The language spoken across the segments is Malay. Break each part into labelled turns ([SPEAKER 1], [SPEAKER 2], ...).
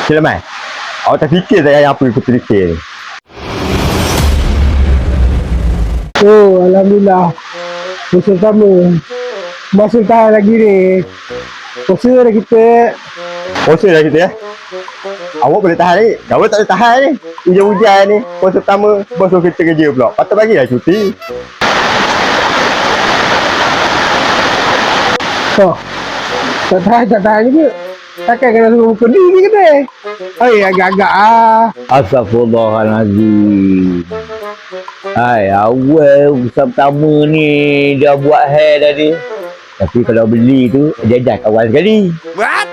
[SPEAKER 1] Cik Lemai, awak tak fikir saya apa ikut fikir ni?
[SPEAKER 2] Oh, Alhamdulillah. Puasa sama. Masih tahan lagi ni. Puasa dah kita.
[SPEAKER 1] Puasa dah kita ya? Awak boleh tahan ni? Kamu tak boleh tahan ni. Hujan-hujan ni. Puasa pertama, bos suruh kita kerja pula. Patut bagilah cuti.
[SPEAKER 2] Oh, tak tahan juga. Takkan kena suruh buka diri ke ni? Agak-agak
[SPEAKER 3] Astaghfirullahaladzim. Hai, awal usaha pertama ni dah buat hair tadi. Tapi kalau beli tu, jajak awal sekali.
[SPEAKER 1] What?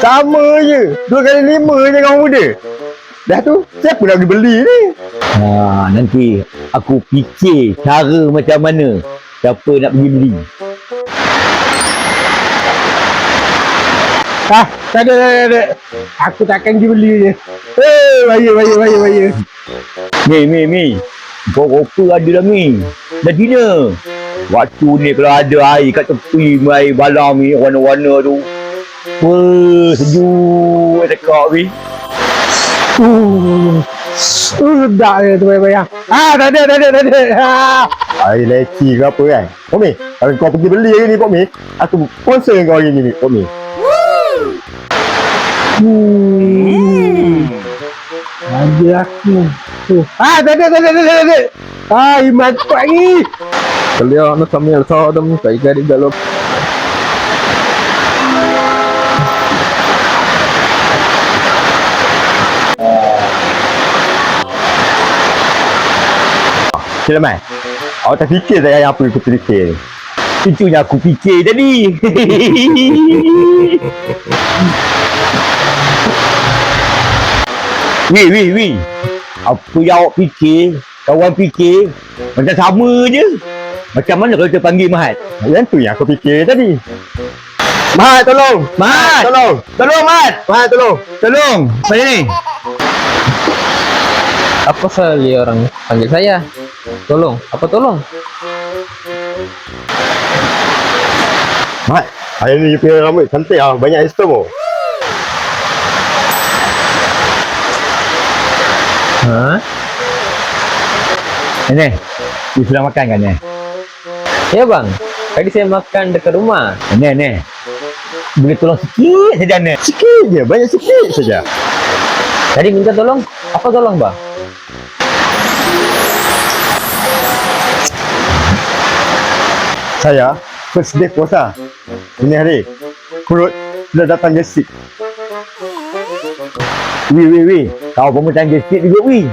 [SPEAKER 1] Sama je. 2 kali 5 je kamu muda. Dah tu, siapa nak pergi beli ni?
[SPEAKER 3] Nanti aku fikir cara macam mana siapa nak pergi beli.
[SPEAKER 2] Tak ada. Aku takkan pergi beli je. Bahaya.
[SPEAKER 3] Mi. Kau koper ada dah, Mi. Dah dina. Waktu ni kalau ada air kat tepi, air balam ni, warna-warna tu. Sejuk dekat, Mi.
[SPEAKER 2] Sedap je tu bayang. Tak ada.
[SPEAKER 1] Air leci ke apa kan? Pok Mi, kalau kau pergi beli hari ni Pok Mi, aku sponsor kau hari ni Pok Mi.
[SPEAKER 2] Ada aku. Tak ada. Iman kuat ni.
[SPEAKER 1] Kalian nak sambil sadam kai kai di dalam. Cik Lemai, awak tak fikir saya apa ikut fikir ni?
[SPEAKER 3] Cucunya aku fikir tadi. Weh. Apa yang awak fikir, kawan fikir, macam sama je. Macam mana kalau kita panggil Mahat?
[SPEAKER 1] Yang tu yang aku fikir tadi. Mat, tolong!
[SPEAKER 3] Mahat!
[SPEAKER 1] Tolong!
[SPEAKER 3] Tolong, Mahat!
[SPEAKER 1] Mat, tolong!
[SPEAKER 3] Tolong! Macam ni?
[SPEAKER 4] Apa sekali orang panggil saya? Tolong, apa tolong?
[SPEAKER 1] Mat, hari ni you punya rambut cantik lah. Banyak extra mo.
[SPEAKER 3] Ni, you sudah makan kan ni?
[SPEAKER 4] Ya bang, tadi saya makan dekat rumah.
[SPEAKER 3] Ni. Boleh tolong sikit saja ni.
[SPEAKER 1] Sikit je, banyak sikit saja.
[SPEAKER 4] Tadi minta tolong, apa tolong bang?
[SPEAKER 1] Saya first day puasa. Ini hari perut sudah datang gesit.
[SPEAKER 3] Weh. Kau pun macam gesit juga, weh.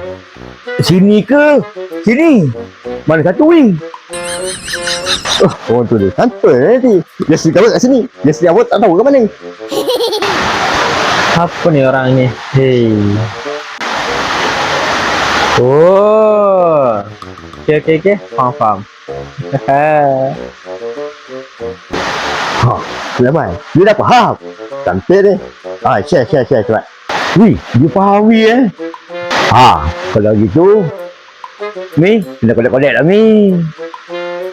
[SPEAKER 3] Sini ke? Sini. Mana satu, weh?
[SPEAKER 1] Orang tu dia santai nanti. Gesit kamu kat sini. Gesit awak tak tahu ke mana.
[SPEAKER 4] Apa nih orang ini? Hei. Oh. Oke. Paham.
[SPEAKER 1] Lemai, you dah faham. Cantik ni. Share cepat.
[SPEAKER 3] Weh, dia faham, weh kalau gitu Mi, kena kodek-kodek lah, Mi.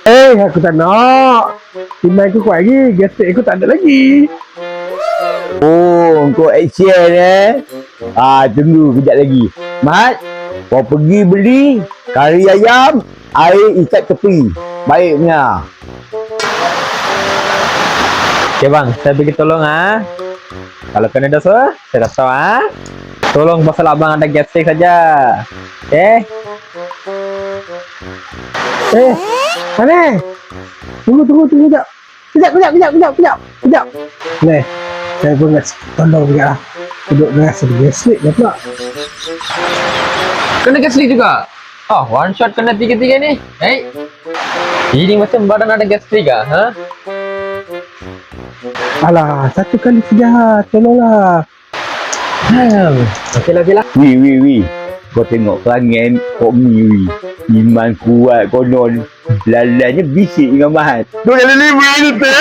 [SPEAKER 2] Aku tak nak. Iman aku kuat lagi. Gastik aku tak ada lagi.
[SPEAKER 3] Oh, kau action tunggu kejap lagi. Mat, kau pergi beli kari ayam, air ikat tepi. Baik punya.
[SPEAKER 4] Oke bang, saya pergi tolong Kalau kena dosa, saya tak tahu Tolong pasal abang ada gastik saja.
[SPEAKER 2] Mana? Tunggu sekejap. Kejap. Ni, saya pun nak tolong juga lah. Duduk dengan sedikit dah pula.
[SPEAKER 4] Kena gaslik juga. One shot kena tiga-tiga ni. Ini macam badan ada gastik
[SPEAKER 2] Alah, satu kali saja. Tolonglah.
[SPEAKER 4] Okeylah.
[SPEAKER 3] Weh. Kau tengok perangai Kok Mi, weh. Iman kuat konon. Lalanya bisik dengan Mahat.
[SPEAKER 1] 2 kali 5 itu.